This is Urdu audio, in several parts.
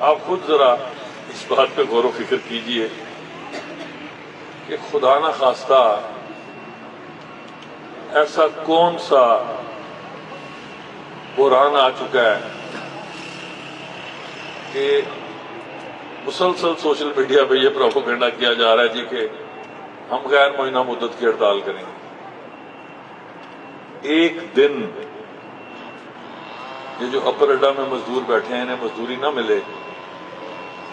آپ خود ذرا اس بات پہ غور و فکر کیجئے کہ خدا نہ خواستہ ایسا کون سا بحران آ چکا ہے کہ مسلسل سوشل میڈیا پہ یہ پروپیگنڈا کیا جا رہا ہے جی کہ ہم غیر معینہ مدت کی ہڑتال کریں گے. ایک دن یہ جو اپر اڈا میں مزدور بیٹھے ہیں انہیں مزدوری نہ ملے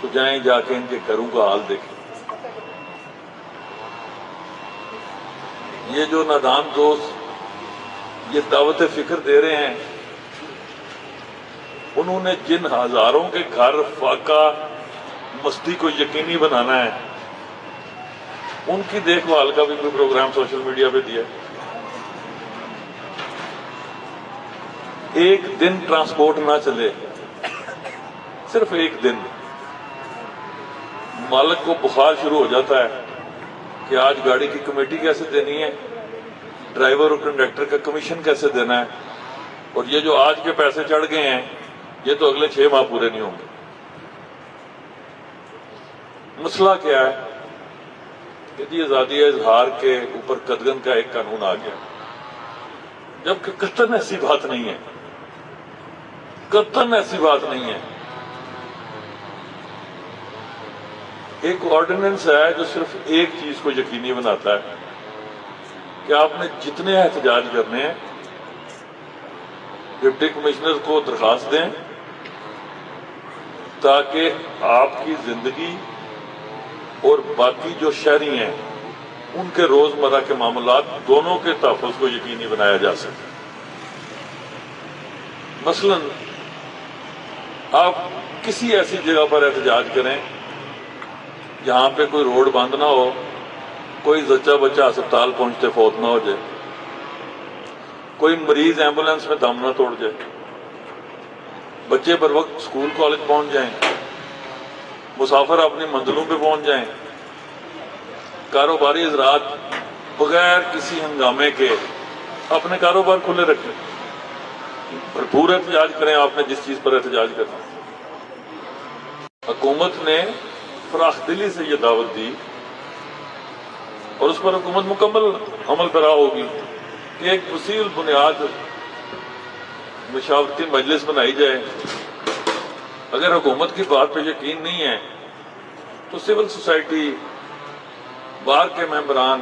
تو جائیں جا کے ان کے گھروں کا حال دیکھیں. یہ جو نادان دوست یہ دعوت فکر دے رہے ہیں انہوں نے جن ہزاروں کے گھر فاقہ مستی کو یقینی بنانا ہے ان کی دیکھ بھال کا بھی کوئی پروگرام سوشل میڈیا پہ دیا ہے. ایک دن ٹرانسپورٹ نہ چلے، صرف ایک دن، مالک کو بخار شروع ہو جاتا ہے کہ آج گاڑی کی کمیٹی کیسے دینی ہے، ڈرائیور اور کنڈکٹر کا کمیشن کیسے دینا ہے، اور یہ جو آج کے پیسے چڑھ گئے ہیں یہ تو اگلے 6 ماہ پورے نہیں ہوں گے. مسئلہ کیا ہے کہ جی آزادی اظہار کے اوپر قدغن کا ایک قانون آ گیا، جبکہ قطعاً ایسی بات نہیں ہے، قطعاً ایسی بات نہیں ہے. ایک آرڈیننس ہے جو صرف ایک چیز کو یقینی بناتا ہے کہ آپ نے جتنے احتجاج کرنے ہیں ڈپٹی کمشنر کو درخواست دیں تاکہ آپ کی زندگی اور باقی جو شہری ہیں ان کے روزمرہ کے معاملات دونوں کے تحفظ کو یقینی بنایا جا سکے. مثلا آپ کسی ایسی جگہ پر احتجاج کریں جہاں پہ کوئی روڈ بند نہ ہو، کوئی زچہ بچہ ہسپتال پہنچتے فوت نہ ہو جائے، کوئی مریض ایمبولینس میں دم نہ توڑ جائے، بچے پر وقت اسکول کالج پہنچ جائیں، مسافر اپنی منزلوں پہ پہنچ جائیں، کاروباری حضرات بغیر کسی ہنگامے کے اپنے کاروبار کھلے رکھیں، بھرپور احتجاج کریں آپ نے جس چیز پر احتجاج کرنا. حکومت نے فراخ دلی سے یہ دعوت دی اور اس پر حکومت مکمل عمل پیرا ہوگی کہ ایک وسیع بنیاد مشاورتی مجلس بنائی جائے. اگر حکومت کی بات پہ یقین نہیں ہے تو سول سوسائٹی، بار کے ممبران،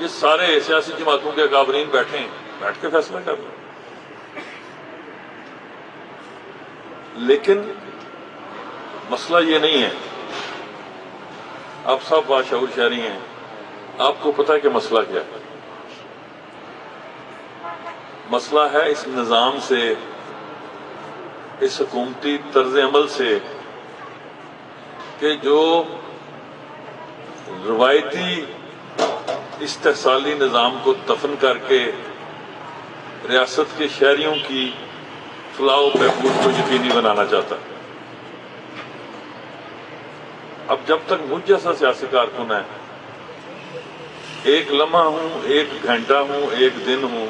یہ سارے سیاسی جماعتوں کے اکابرین بیٹھ کے فیصلہ کر لیں. لیکن مسئلہ یہ نہیں ہے، آپ سب باشعور شہری ہیں، آپ کو پتہ ہے کہ مسئلہ کیا ہے. مسئلہ ہے اس نظام سے، اس حکومتی طرز عمل سے کہ جو روایتی استحصالی نظام کو دفن کر کے ریاست کے شہریوں کی فلاح و بہبود کو یقینی بنانا چاہتا ہے. اب جب تک مجھ جیسا سیاسی کارکن ہے، ایک لمحہ ہوں، ایک گھنٹہ ہوں، ایک دن ہوں،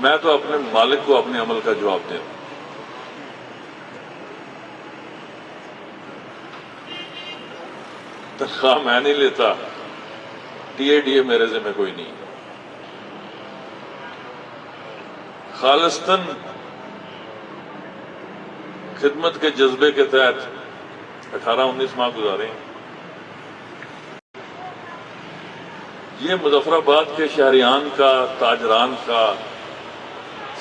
میں تو اپنے مالک کو اپنے عمل کا جواب دوں. تنخواہ میں نہیں لیتا، ٹی اے ڈی اے میرے ذمہ کوئی نہیں. خالصتاً خدمت کے جذبے کے تحت 18-19 ماہ گزارے ہیں. یہ مظفر آباد کے شہریان کا، تاجران کا،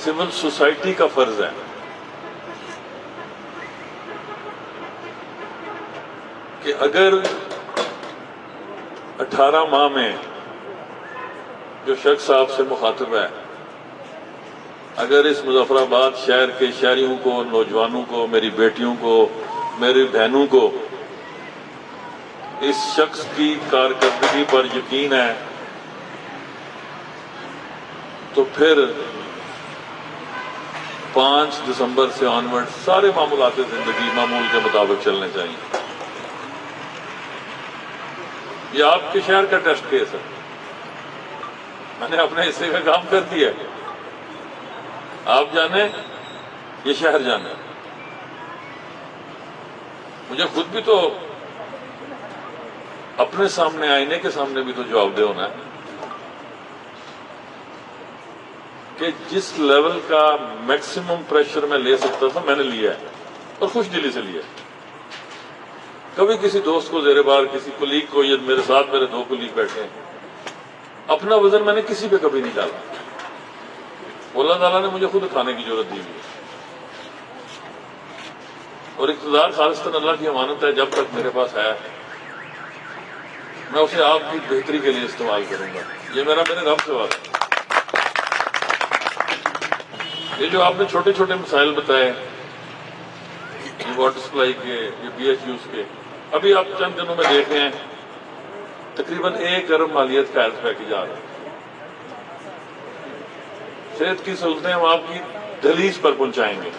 سول سوسائٹی کا فرض ہے کہ اگر 18 ماہ میں جو شخص آپ سے مخاطب ہے، اگر اس مظفر آباد شہر کے شہریوں کو، نوجوانوں کو، میری بیٹیوں کو، میری بہنوں کو اس شخص کی کارکردگی پر یقین ہے تو پھر 5 دسمبر سے آنورڈ سارے معاملات زندگی معمول کے مطابق چلنے چاہیے. یہ آپ کے شہر کا ٹیسٹ کیس ہے، میں نے اپنے حصے کا کام کر دیا ہے. آپ جانیں یہ شہر جانا ہے. مجھے خود بھی تو اپنے سامنے آئینے کے سامنے بھی تو جواب دہ ہونا ہے کہ جس لیول کا میکسیمم پریشر میں لے سکتا تھا میں نے لیا ہے اور خوش دلی سے لیا ہے. کبھی کسی دوست کو زیر بار، کسی کلیگ کو، یہ میرے ساتھ میرے 2 کلیگ بیٹھے ہیں، اپنا وزن میں نے کسی پہ کبھی نہیں ڈالا. اللہ تعالیٰ نے مجھے خود اٹھانے کی ضرورت دی ہوئی ہے، اور اقتدار خالصتاً اللہ کی امانت ہے. جب تک میرے پاس ہے میں اسے آپ کی بہتری کے لیے استعمال کروں گا. یہ میرے رب سے بات ہے. یہ جو آپ نے چھوٹے چھوٹے مسائل بتائے، یہ واٹر سپلائی کے، یہ بی ایچ یوز کے، ابھی آپ چند دنوں میں دیکھ رہے ہیں تقریباً 1 ارب مالیت کا ہیلتھ پیکج آ رہا ہے. صحت کی سہولتیں ہم آپ کی دہلیز پر پہنچائیں گے.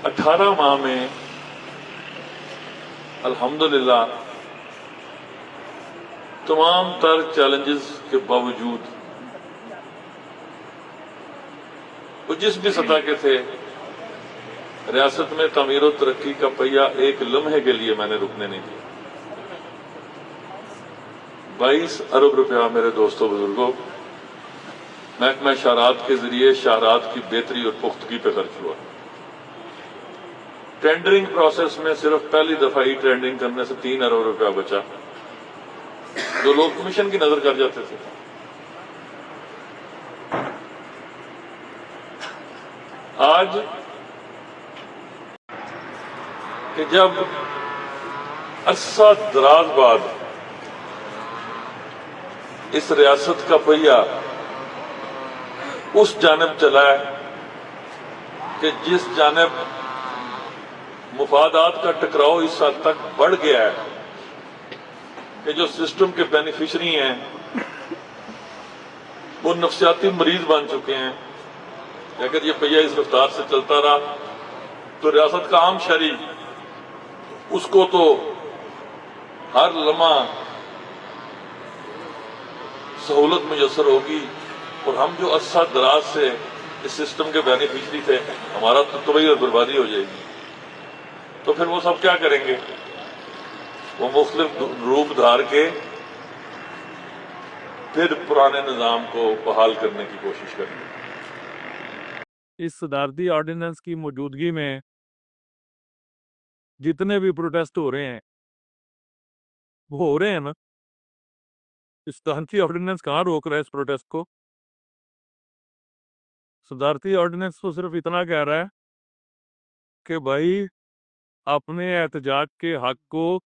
اٹھارہ ماہ میں الحمدللہ تمام تر چیلنجز کے باوجود وہ جس بھی سطح کے تھے، ریاست میں تعمیر و ترقی کا پہیہ ایک لمحے کے لیے میں نے رکنے نہیں دیا. 22 ارب روپیہ میرے دوستوں بزرگوں محکمہ شاہراہت کے ذریعے شاہراہت کی بہتری اور پختگی پہ خرچ ہوا. ٹینڈرنگ پروسیس میں صرف پہلی دفعہ ہی ٹینڈرنگ کرنے سے 3 ارب روپیہ بچا، جو لوگ کمیشن کی نظر کر جاتے تھے. آج کہ جب عرصہ دراز بعد اس ریاست کا پہیہ اس جانب چلا ہے کہ جس جانب مفادات کا ٹکراؤ اس حد تک بڑھ گیا ہے کہ جو سسٹم کے بینیفیشری ہیں وہ نفسیاتی مریض بن چکے ہیں. اگر یہ پہیہ اس رفتار سے چلتا رہا تو ریاست کا عام شہری اس کو تو ہر لمحہ سہولت میسر ہوگی، اور ہم جو عرصہ دراز سے اس سسٹم کے بینیفیشری تھے ہمارا تو تباہی اور بربادی ہو جائے گی. تو پھر وہ سب کیا کریں گے؟ وہ مختلف روپ دھار کے پھر پرانے نظام کو بحال کرنے کی کوشش کریں گے. اس صدارتی آرڈیننس کی موجودگی میں جتنے بھی پروٹیسٹ ہو رہے ہیں وہ ہو رہے ہیں نا. صدارتی آرڈیننس کہاں روک رہا ہے اس پروٹیسٹ کو؟ صدارتی آرڈیننس تو صرف اتنا کہہ رہا ہے کہ بھائی اپنے احتجاج کے حق کو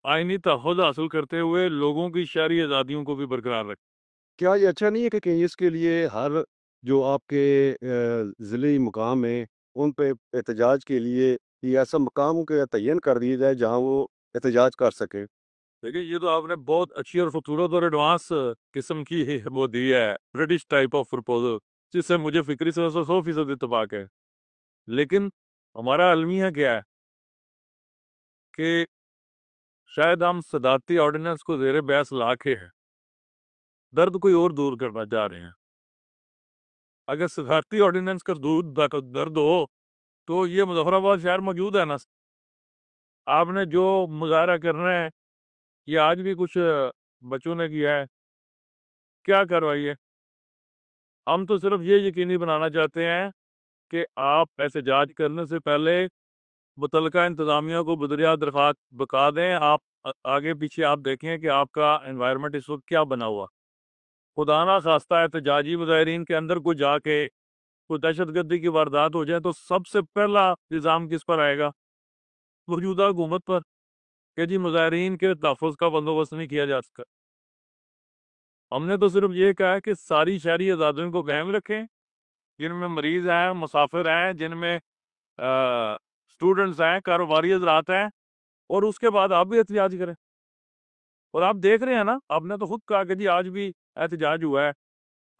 آئینی تحفظ حاصل کرتے ہوئے لوگوں کی شہری آزادیوں کو بھی برقرار رکھے. کیا یہ اچھا نہیں ہے کہ کہیں اس کے لیے ہر جو آپ کے ضلعی مقام ہیں ان پہ احتجاج کے لیے یہ ایسا مقام کا تعین کر دیا جائے جہاں وہ احتجاج کر سکے؟ دیکھیے یہ تو آپ نے بہت اچھی اور خوبصورت اور ایڈوانس قسم کی وہ دی ہے، برٹش ٹائپ آف پرپوزل، جس سے مجھے فکری سے 100% اتفاق ہے. لیکن ہمارا المیہ کیا ہے کہ شاید ہم صدارتی آرڈیننس کو زیر بحث لا کے درد کوئی اور دور کرنا چاہ رہے ہیں. اگر صدارتی آرڈیننس کا درد ہو تو یہ مظفر آباد شہر موجود ہے نا. آپ نے جو مظاہرہ کرنا ہے یہ آج بھی کچھ بچوں نے کیا ہے، کیا کروائیے. ہم تو صرف یہ یقینی بنانا چاہتے ہیں کہ آپ احتجاج کرنے سے پہلے متعلقہ انتظامیہ کو بدریاں درخواست بتا دیں. آپ آگے پیچھے آپ دیکھیں کہ آپ کا انوائرمنٹ اس وقت کیا بنا ہوا. خدا نہ خواستہ احتجاجی مظاہرین کے اندر کوئی جا کے کوئی دہشت گردی کی واردات ہو جائے تو سب سے پہلا الزام کس پر آئے گا؟ موجودہ حکومت پر کہ جی مظاہرین کے تحفظ کا بندوبست نہیں کیا جا سکا. ہم نے تو صرف یہ کہا ہے کہ ساری شہری آزادیوں کو قائم رکھیں، جن میں مریض ہیں، مسافر ہیں، جن میں اسٹوڈنٹس ہیں، کاروباری حضرات ہیں، اور اس کے بعد آپ بھی احتجاج کریں. اور آپ دیکھ رہے ہیں نا، آپ نے تو خود کہا کہ جی آج بھی احتجاج ہوا ہے.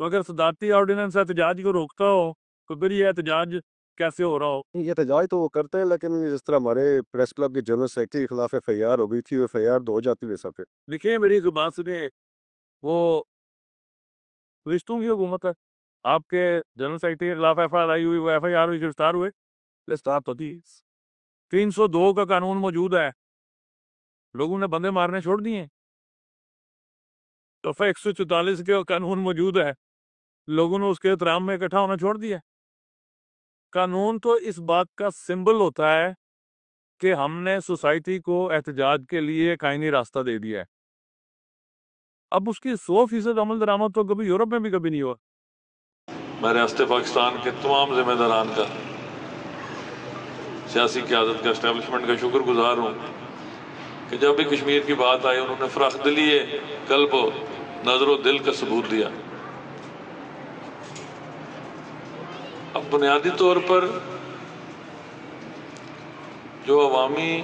تو اگر صدارتی آرڈیننس احتجاج کو روکتا ہو تو پھر یہ احتجاج کیسے ہو رہا ہو؟ یہ احتجاج تو وہ کرتے ہیں، لیکن جس طرح ہمارے پریس کلب کے جنرل سیکرٹری کے خلاف ایف آئی آر ہو گئی تھی، وہ ایف آئی آر دو ہو جاتی ہے سب پہ. دیکھیں میری زبان سنیں، وہ فرشتوں کی حکومت ہے. آپ کے جنرل سیکرٹری کے خلاف ایف آئی آر آئی ہوئی، وہ ایف آئی آر ہوئی، گرفتار ہوئے، گرفتار تو تھی. 302 کا قانون موجود ہے، لوگوں نے بندے مارنے چھوڑ دیے. دفعہ 144 کے قانون موجود ہے، لوگوں نے اس کے احترام میں اکٹھا ہونا چھوڑ دیا. قانون تو اس بات کا سمبل ہوتا ہے کہ ہم نے سوسائٹی کو احتجاج کے لیے ایک آئینی راستہ دے دیا ہے. اب اس کی 100% عمل درآمد تو کبھی یورپ میں بھی کبھی نہیں ہوا. میں ریاست پاکستان کے تمام ذمہ داران کا، سیاسی قیادت کا، اسٹیبلشمنٹ کا شکر گزار ہوں کہ جب بھی کشمیر کی بات آئی انہوں نے فراخ دلی قلب و نظر و دل کا ثبوت دیا. اب بنیادی طور پر جو عوامی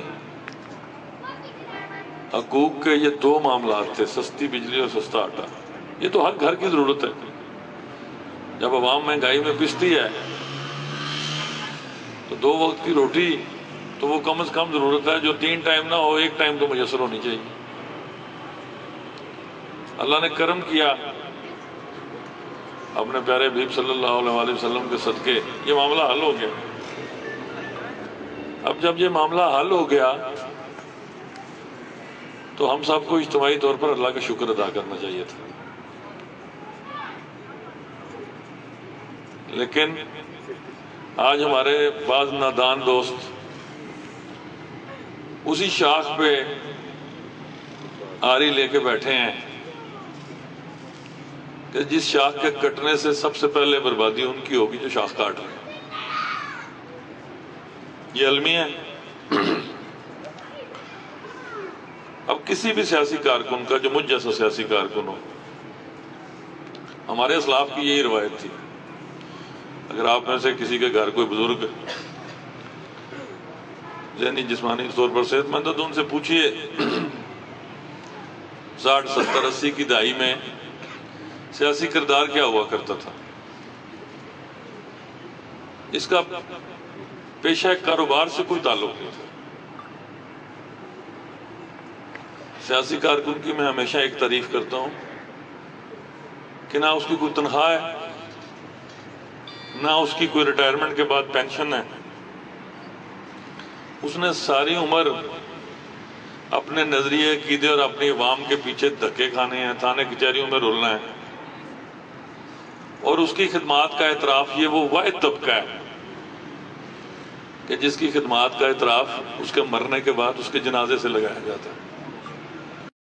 حقوق کے یہ دو معاملات تھے، سستی بجلی اور سستا آٹا، یہ تو ہر گھر کی ضرورت ہے. جب عوام مہنگائی میں پستی ہے تو 2 وقت کی روٹی تو وہ کم از کم ضرورت ہے، جو 3 ٹائم نہ ہو، 1 ٹائم تو میسر ہونی چاہیے. اللہ نے کرم کیا اپنے پیارے حبیب صلی اللہ علیہ وسلم کے صدقے یہ معاملہ حل ہو گیا. اب جب یہ معاملہ حل ہو گیا تو ہم سب کو اجتماعی طور پر اللہ کا شکر ادا کرنا چاہیے تھا. لیکن آج ہمارے بعض نادان دوست اسی شاخ پہ آری لے کے بیٹھے ہیں کہ جس شاخ کے کٹنے سے سب سے پہلے بربادی ان کی ہوگی جو شاخ کاٹ رہے ہیں. یہ المی ہے. اب کسی بھی سیاسی کارکن کا، جو مجھ جیسا سیاسی کارکن ہو، ہمارے اسلاف کی یہی روایت تھی، اگر آپ میں سے کسی کے گھر کوئی بزرگ ذہنی جسمانی طور پر صحت مند ہے تو ان سے پوچھئے 60 70 80 کی دہائی میں سیاسی کردار کیا ہوا کرتا تھا. اس کا پیشہ کاروبار سے کوئی تعلق نہیں تھا. سیاسی کارکن کی میں ہمیشہ ایک تعریف کرتا ہوں کہ نہ اس کی کوئی تنخواہ ہے، نہ اس کی کوئی ریٹائرمنٹ کے بعد پینشن ہے. اس نے ساری عمر اپنے نظریے، عقیدے اور اپنی عوام کے پیچھے دھکے کھانے ہیں، تھانے کچہریوں میں رولنا ہے، اور اس کی خدمات کا اعتراف یہ وہ واحد طبقہ ہے کہ جس کی خدمات کا اعتراف اس کے مرنے کے بعد اس کے جنازے سے لگایا جاتا ہے.